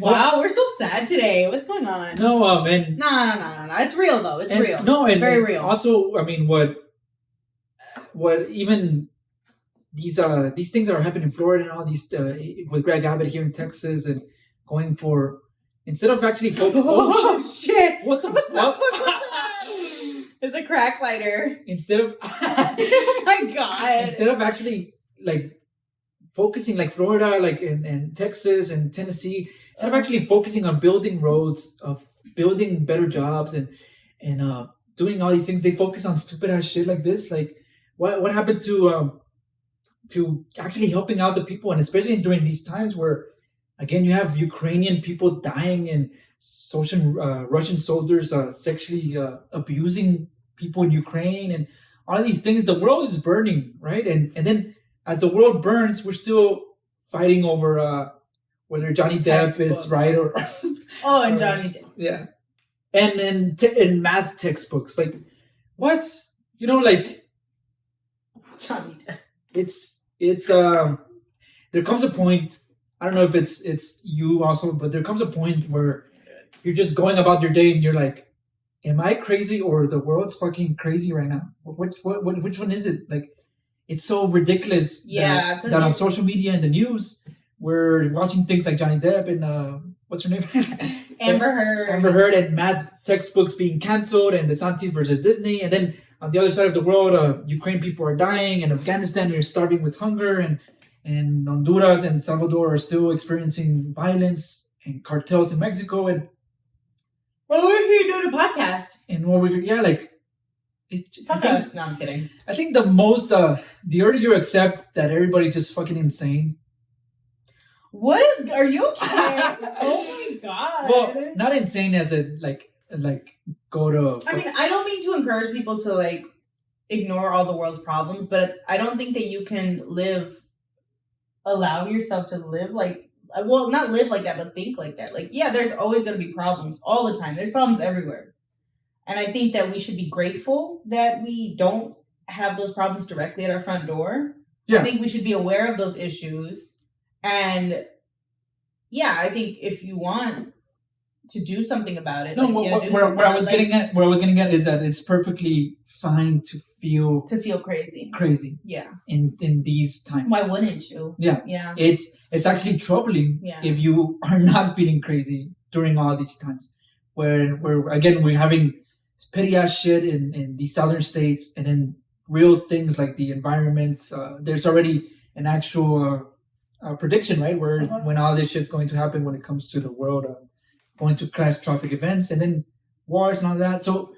Wow, we're so sad today. What's going on? No, man. No. It's real though. It's real. No, it's very real. Also, I mean, what even these things that are happening in Florida and all these with Greg Abbott here in Texas and going for, instead of actually oh shit! What the fuck? It's a crack lighter. Instead of oh my god! Instead of actually like focusing, like Florida, like in Texas and Tennessee, instead of actually focusing on building roads, of building better jobs and doing all these things, they focus on stupid ass shit like this. Like, what happened to actually helping out the people, and especially during these times where, again, you have Ukrainian people dying and Russian soldiers sexually abusing people in Ukraine, and all of these things. The world is burning, right? And then as the world burns, we're still fighting over whether Johnny Depp is right or and Johnny Depp, yeah, and in math textbooks, like what, like Johnny Depp. It's there comes a point. I don't know if it's you also, but there comes a point where you're just going about your day and you're like, am I crazy or the world's fucking crazy right now? Which one is it? Like, it's so ridiculous that on social media and the news, we're watching things like Johnny Depp and what's her name? Amber Heard and math textbooks being canceled, and DeSantis versus Disney. And then on the other side of the world, Ukraine people are dying, and Afghanistan is starving with hunger, and Honduras and Salvador are still experiencing violence, and cartels in Mexico. And well, we're here doing a podcast. And what fuck us. No, I'm kidding. I think the earlier you accept that everybody's just fucking insane. Are you okay? Oh my god. Well, not insane as a like go to. I mean, I don't mean to encourage people to like ignore all the world's problems, but I don't think that you can allow yourself to live like, well, not live like that, but think like that. Like, yeah, there's always going to be problems all the time. There's problems everywhere. And I think that we should be grateful that we don't have those problems directly at our front door. Yeah. I think we should be aware of those issues. And yeah, I think if you want to do something about it. No, where I was getting at is that it's perfectly fine to feel crazy. Crazy. Yeah. In these times. Why wouldn't you? Yeah. Yeah. It's actually troubling if you are not feeling crazy during all these times. Where we're having petty ass shit in the southern states, and then real things like the environment. There's already an actual prediction, right? Where when all this shit's going to happen when it comes to the world going to catastrophic events, and then wars and all that. So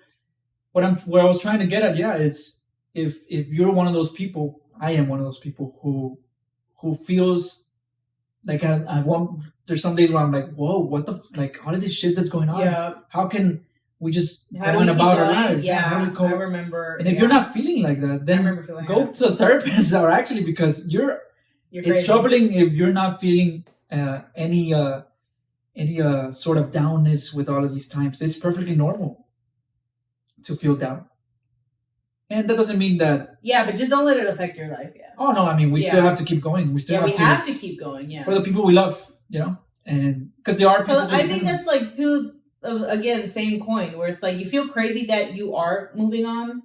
what I was trying to get at, it's if you're one of those people, I am one of those people who feels like I want. There's some days where I'm like, whoa, what the all of this shit that's going on? Yeah. How can we just go on about our lives? Yeah, I remember. And if you're not feeling like that, then go to a therapist, or actually, because you're it's troubling if you're not feeling any sort of downness with all of these times. It's perfectly normal to feel down. And that doesn't mean that... Yeah, but just don't let it affect your life, yeah. Oh, no, I mean, we still have to keep going. We have to keep going, yeah. For the people we love, and because there are people... So I think that's again, same coin, where it's like you feel crazy that you are moving on,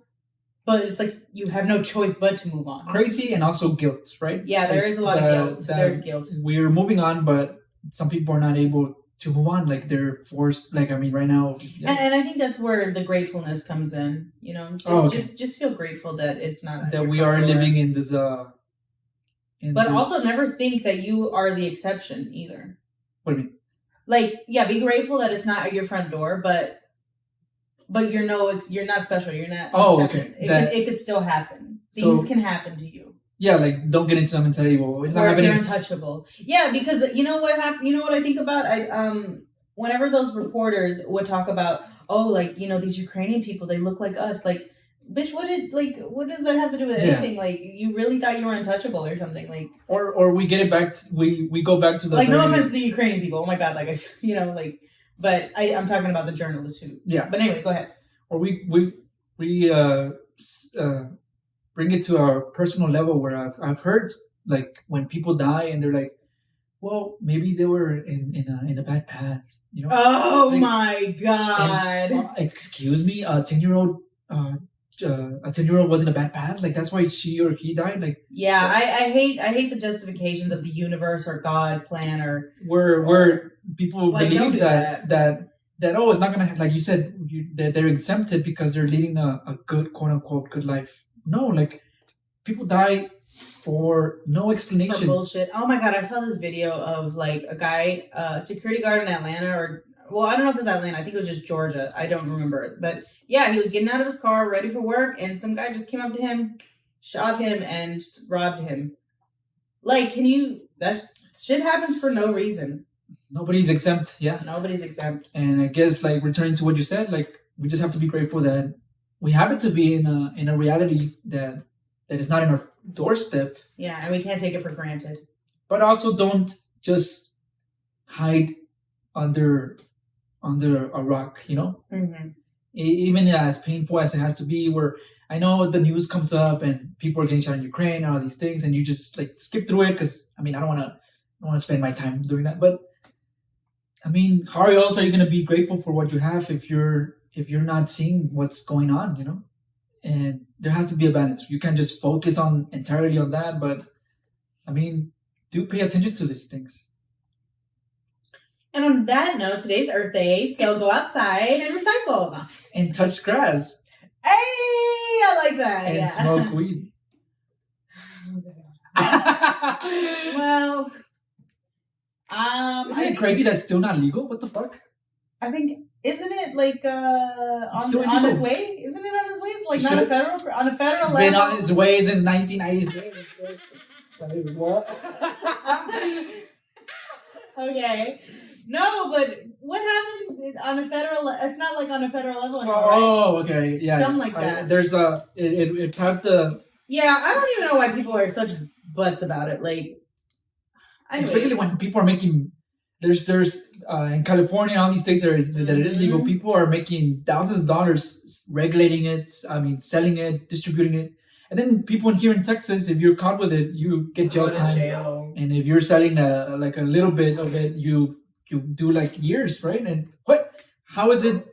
but it's like you have no choice but to move on. Crazy and also guilt, right? Yeah, there is a lot of guilt. There's guilt. We're moving on, but some people are not able to move on. Like they're forced. Like I mean, right now. Yeah. And I think that's where the gratefulness comes in. You know, just feel grateful that it's not that we are living in this. But also never think that you are the exception either. What do you mean? Like, yeah, be grateful that it's not at your front door, but you're not special. You're not. Oh, okay. It could still happen. Things can happen to you. Yeah, like don't get into that mentality. Well, it's not happening. You're untouchable. Yeah, because you know what happened. You know what I think about. Whenever those reporters would talk about, these Ukrainian people, they look like us. Like, bitch, what does that have to do with anything? Yeah. Like, you really thought you were untouchable or something? Like, or we get it back. We go back to the no offense to the Ukrainian people. Oh my god, but I'm talking about the journalists who. Yeah. But anyways, go ahead. Or we bring it to our personal level, where I've heard like when people die and they're like, well, maybe they were in a bad path, you know? Oh like, my god! And, excuse me, a 10-year-old. A 10-year-old was in a bad path. Like that's why she or he died. Like yeah, I hate the justifications of the universe or God plan or where people believe that it's not gonna, like you said, that they're exempted because they're leading a good, quote unquote, good life. No, like people die for no explanation. For bullshit. Oh my god, I saw this video of like a guy, security guard in Atlanta, I don't know if it was Atlanta. I think it was just Georgia. I don't remember. But yeah, he was getting out of his car, ready for work, and some guy just came up to him, shot him, and robbed him. Like, that shit happens for no reason. Nobody's exempt, yeah. Nobody's exempt. And I guess, like, returning to what you said, like, we just have to be grateful that we happen to be in a reality that is not in our doorstep. Yeah, and we can't take it for granted. But also don't just hide under a rock, you know? Mm-hmm. Even as painful as it has to be, where I know the news comes up and people are getting shot in Ukraine and all these things, and you just like skip through it because I mean I don't want to spend my time doing that. But I mean, how else are you going to be grateful for what you have if you're not seeing what's going on, you know? And there has to be a balance. You can't just focus entirely on that, but I mean, do pay attention to these things. And on that note, today's Earth Day, so go outside and recycle. And touch grass. Hey, I like that. And smoke weed. Well, isn't it crazy that's still not legal? What the fuck? I think, isn't it like on its way? Isn't it on its way? It's like not on a federal level. Been on its way since 1990s. What? Okay. No, but what happened on a federal? It's not like on a federal level anymore. Oh, right? Okay, yeah. Something like that. There's it passed the. Yeah, I don't even know why people are such butts about it. Like, anyways. Especially when people are making. There's in California, all these states that it is legal. People are making thousands of dollars regulating it. I mean, selling it, distributing it. And then people here in Texas, if you're caught with it, you get jail time. And if you're selling a little bit of it, you do like years, right? And what? How is it?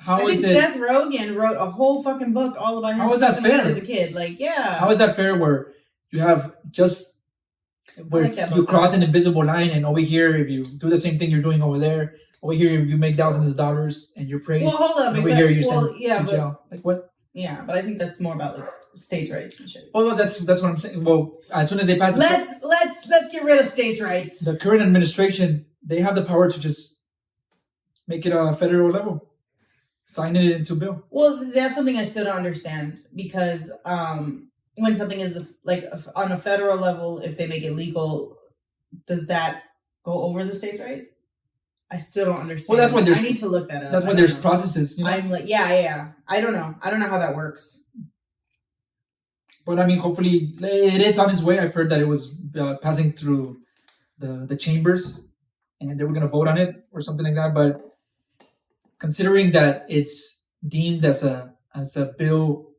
I think Seth Rogen wrote a whole fucking book all about him. How is that fair? As a kid, like, yeah. How is that fair? Where you have you cross an invisible line, and over here, if you do the same thing you're doing over there, over here you make thousands of dollars and you're praised. Well, hold up. Over here you send to jail. Like what? Yeah, but I think that's more about like states' rights and shit. Well, that's what I'm saying. Well, as soon as they pass, let's get rid of states' rights. The current administration, they have the power to just make it a federal level, sign it into bill. Well, that's something I still don't understand because when something is like on a federal level, if they make it legal, does that go over the states' rights? I still don't understand. Well, that's why I need to look that up. That's why there's processes. You know? I'm like, yeah. I don't know how that works. But I mean, hopefully, it is on its way. I've heard that it was passing through the chambers, and they were going to vote on it or something like that. But considering that it's deemed as a bill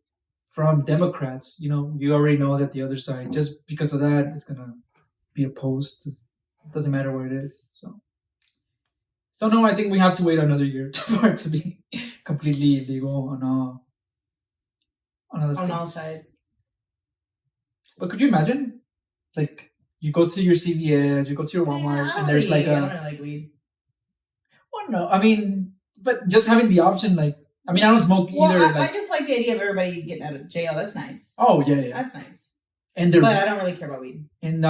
from Democrats, you know, you already know that the other side, just because of that, is going to be opposed. It doesn't matter where it is. So So no, I think we have to wait another year for it to be completely legal on all sides. But could you imagine, like, you go to your CVS, you go to your Walmart, and there's like I don't really like weed. Well, no, I mean, but just having the option, like, I mean, I don't smoke either. I just like the idea of everybody getting out of jail. That's nice. Oh yeah. That's nice. But I don't really care about weed. And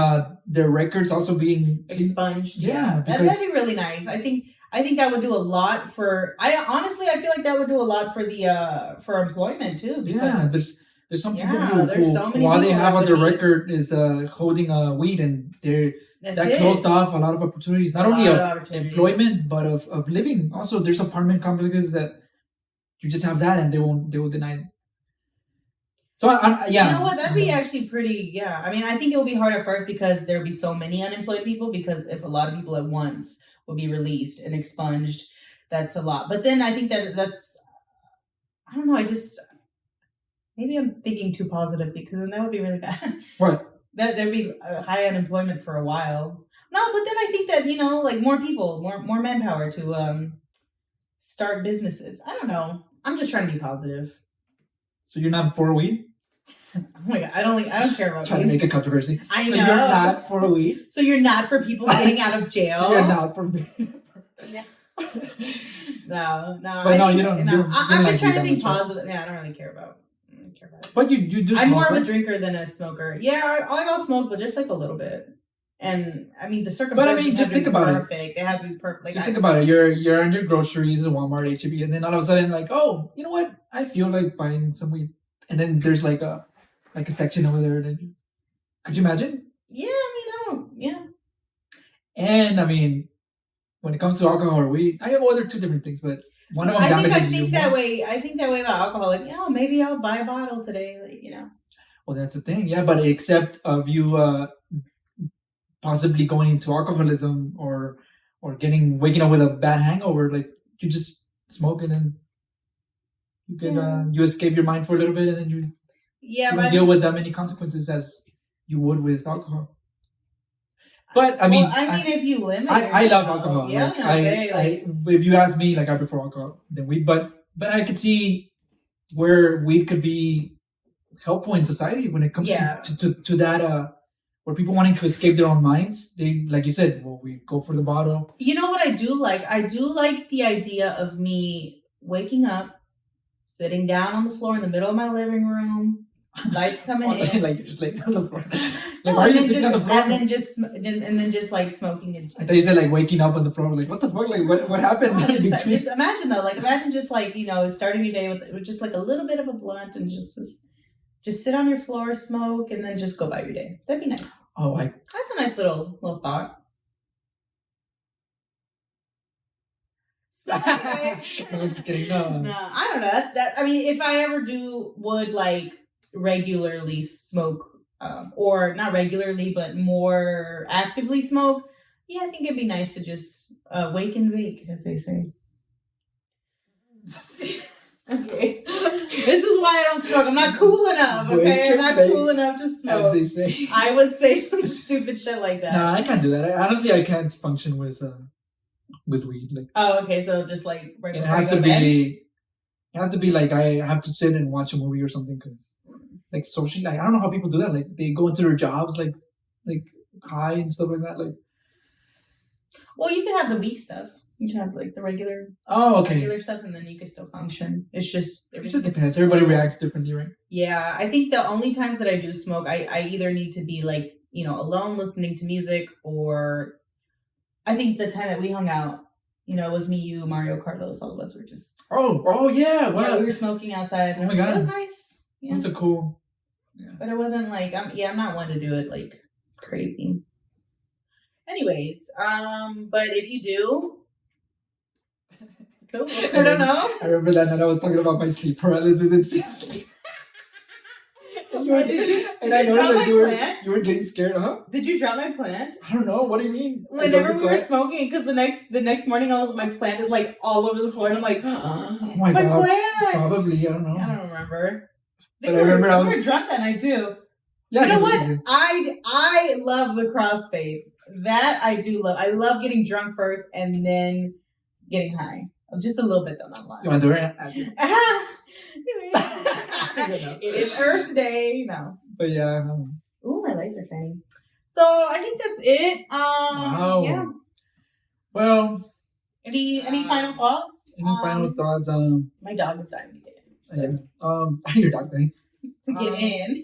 their records also being expunged. Yeah, that'd be really nice. I think that would do a lot for. I feel like that would do a lot for the for employment too. There's some people who while they have on their record is holding weed, and that closed off a lot of opportunities, not only of employment but of living. Also, there's apartment complexes that you just have that, and they will deny it. So you know what? That'd be actually pretty. Yeah, I mean, I think it will be hard at first because there'll be so many unemployed people. Because if a lot of people at once will be released and expunged, that's a lot. But then I think that's. I don't know. Maybe I'm thinking too positively because then that would be really bad. What? That there'd be high unemployment for a while. No, but then I think that like more people, more manpower to start businesses. I don't know. I'm just trying to be positive. So you're not for weed? Oh my god, I don't care about trying to make a controversy. I know. So you're not for weed? So you're not for people getting out of jail? So you're not for me. Yeah. No. But no, you don't. I'm just trying to think positive. Yeah, I don't really care about it. But you do. I'm more of a drinker than a smoker. Yeah, I'll smoke, but just like a little bit. And I mean, the circumstances. But I mean, just think about it. They have to be perfect. Like, just think about it. You're on your groceries at Walmart, HEB, and then all of a sudden, like, oh, you know what? I feel like buying some weed, and then there's like a section over there. Could you imagine? Yeah, I mean, I don't. Yeah. And I mean, when it comes to alcohol or weed, they're two different things, but one of them damages you. I think that way about alcohol. Like, maybe I'll buy a bottle today. Like, Well, that's the thing. Yeah, but except of you possibly going into alcoholism or waking up with a bad hangover, like you just smoke and then you can you escape your mind for a little bit and then you don't deal with that many consequences as you would with alcohol. But I mean, if you limit, I love alcohol. Yeah, if you ask me, like I prefer alcohol than weed, but I could see where weed could be helpful in society when it comes to that. Where people wanting to escape their own minds, they, like you said, we go for the bottle. You know what I do like? I do like the idea of me waking up, sitting down on the floor in the middle of my living room, lights coming in. Like you're just laying on the floor. Like, why are you sitting on the floor? And then just like smoking. I thought you said like waking up on the floor. Like, what the fuck? Like, what happened? Just imagine though. Like, imagine just like, starting your day with just like a little bit of a blunt and just sit on your floor, smoke, and then just go about your day. That'd be nice. Oh, that's a nice little thought. So anyway, I'm just kidding. No, I don't know. I mean, if I ever would like regularly smoke, or not regularly, but more actively smoke. Yeah, I think it'd be nice to just wake and bake, as they say. Okay. This is why I don't smoke. I'm not cool enough, okay? I'm not cool enough to smoke. As they say. I would say some stupid shit like that. No, I can't do that. Honestly, I can't function with weed. Like, okay, so just like right it has to be like I have to sit and watch a movie or something because like socially, like, I don't know how people do that. Like they go into their jobs like high and stuff like that. Like, well, you can have the weak stuff. You can have like the regular stuff, and then you can still function. It just depends. Everybody reacts differently, right? Yeah, I think the only times that I do smoke, I either need to be like, alone listening to music, or I think the time that we hung out, it was me, you, Mario, Carlos, all of us were just. Oh yeah, wow. Yeah, we were smoking outside. Oh my god, it was nice. Yeah. It was a cool. Yeah. But it wasn't like I'm not one to do it like crazy. Anyways, but if you do. Cool. I don't know. I remember that night I was talking about my sleep paralysis and shit. And I noticed that you were getting scared, huh? Did you drop my plant? I don't know. What do you mean? Whenever we were smoking, because the next morning my plant is like all over the floor, and I'm like, oh my god, plant! Probably, I don't know. I don't remember. But I remember we were drunk that night too. Yeah, you know what? I love the crossfade. That I do love. I love getting drunk first and then getting high. Just a little bit though, not a lot. You want to do it? It is Earth Day. No. But yeah. Ooh, my legs are shiny. So I think that's it. Wow. Yeah. Well. Any final thoughts? Any final thoughts? My dog is dying to get in. So. Yeah. Your dog thing. To get in.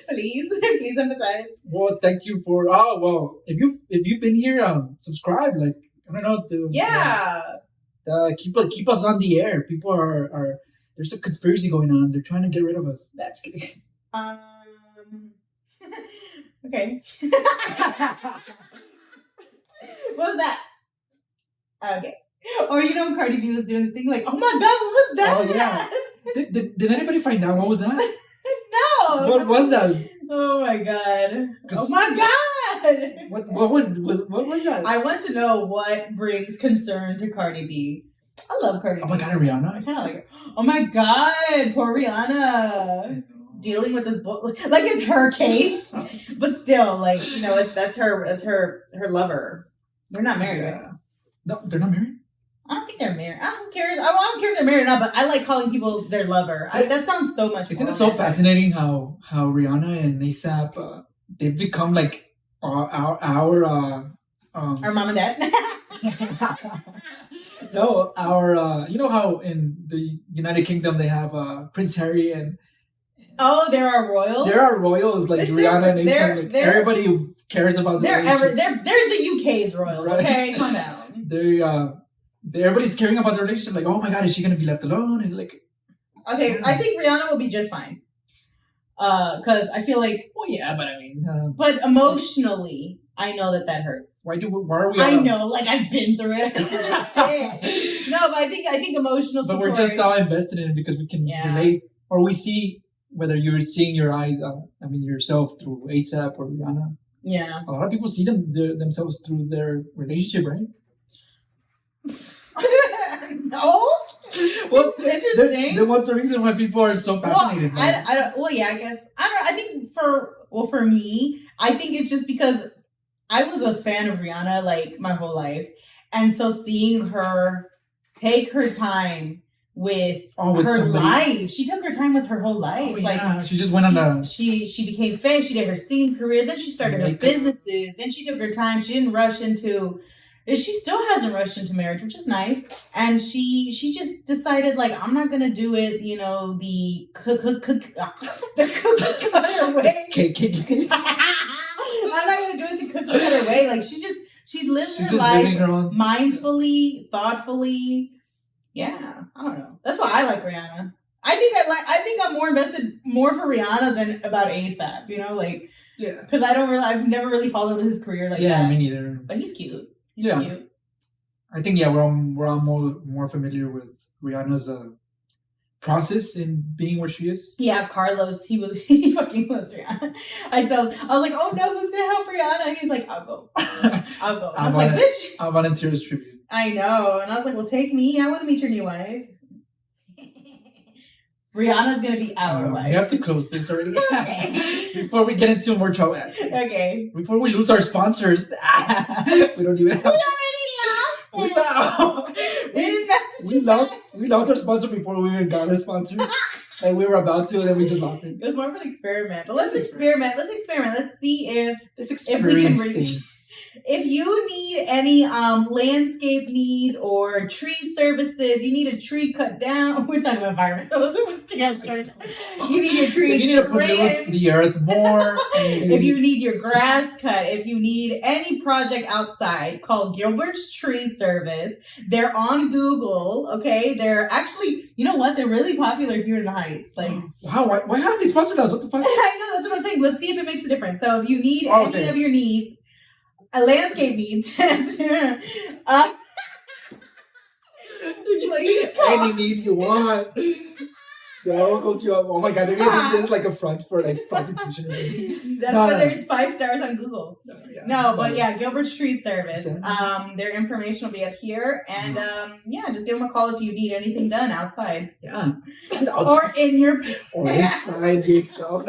Please emphasize. Well, thank you for. Oh well, if you've been here, subscribe. Like I don't know. Keep us on the air. People are there's a conspiracy going on. They're trying to get rid of us. That's kidding. Okay. What was that? Okay. Or Cardi B was doing the thing like, oh my god, what was that? Oh yeah. Did anybody find out what was that? No. What was that? Oh my god. Oh my god. What was that? I want to know what brings concern to Cardi B. I love Cardi B. Oh my god, Rihanna. I kind of like her. Oh my god, poor Rihanna. Dealing with this book, like it's her case, but still, like that's her lover. They're not married, right? No, they're not married. I don't think they're married. I don't care if they're married or not, but I like calling people their lover. That sounds so much. Isn't it so fascinating how Rihanna and ASAP they've become like our mom and dad? No, our you know how in the United Kingdom they have Prince Harry and. Oh, there are royals. There are royals like Rihanna and ASAP. Like, everybody who cares about they're the UK's royals. Right? Okay, calm down. Everybody's caring about the relationship. Like, oh my god, is she gonna be left alone? It's like, okay, I think Rihanna will be just fine. Because I feel like, well, yeah, but I mean, but emotionally, I know that hurts. Why are we? I know, like I've been through it. No, but I think emotional support. But we're just all invested in it because we can relate, or we see. Whether you're seeing yourself through ASAP or Rihanna. Yeah. A lot of people see themselves through their relationship, right? No. Well, interesting. Then what's the reason why people are so fascinated? Well, I guess I think for me, I think it's just because I was a fan of Rihanna like my whole life, and so seeing her take her time. With her life. She took her time with her whole life. Oh, yeah. Like she just went on she became famous, she did her singing career, then she started her businesses, then she took her time, she didn't rush into she still hasn't rushed into marriage, which is nice. And she just decided like I'm not gonna do it, the cookie cutter way. I'm not gonna do it the cookie cutter way. Like she lives her life mindfully, thoughtfully. Yeah, I don't know. That's why I like Rihanna. I think I'm more invested for Rihanna than about ASAP. Yeah. Because I've never really followed his career like that. Yeah, me neither. But he's cute. He's cute. I think we're all more familiar with Rihanna's process in being where she is. Yeah, Carlos, he fucking loves Rihanna. I was like, oh no, who's gonna help Rihanna? And he's like, I'll go. I was like, bitch. I'll volunteer as tribute. I know. And I was like, well, take me. I want to meet your new wife. Rihanna's going to be our wife. We have to close this already. Okay. Before we get into more trouble. Okay. Before we lose our sponsors. We don't even have... We already lost. We lost our sponsor before we even got our sponsor. Like we were about to, and then we just lost it. It was more of an experiment. But let's experiment. Let's see if we can reach... If you need any landscape needs or tree services, you need a tree cut down. We're talking about environmentalism. You need your tree you need to pollute the earth more. If you need your grass cut, if you need any project outside, call Gilbert's Tree Service. They're on Google. Okay, they're actually, you know what? They're really popular here in the Heights. Like, wow, why haven't they sponsored us? What the fuck? I know, that's what I'm saying. Let's see if it makes a difference. So if you need any of your needs. Landscape needs. Any need you want. I'll hook you up. Oh my god, they're gonna do this like a front for like prostitution. That's whether it's 5 stars on Google. Gilbert's Tree Service. Their information will be up here, and just give them a call if you need anything done outside. Yeah, or in your or inside yourself.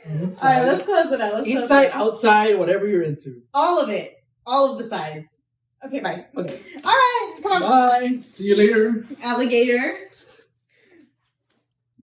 Inside. All right, let's close it out. Inside, outside, whatever you're into. All of it. All of the sides. Okay, bye. Okay. All right, come on. Bye. See you later. Alligator.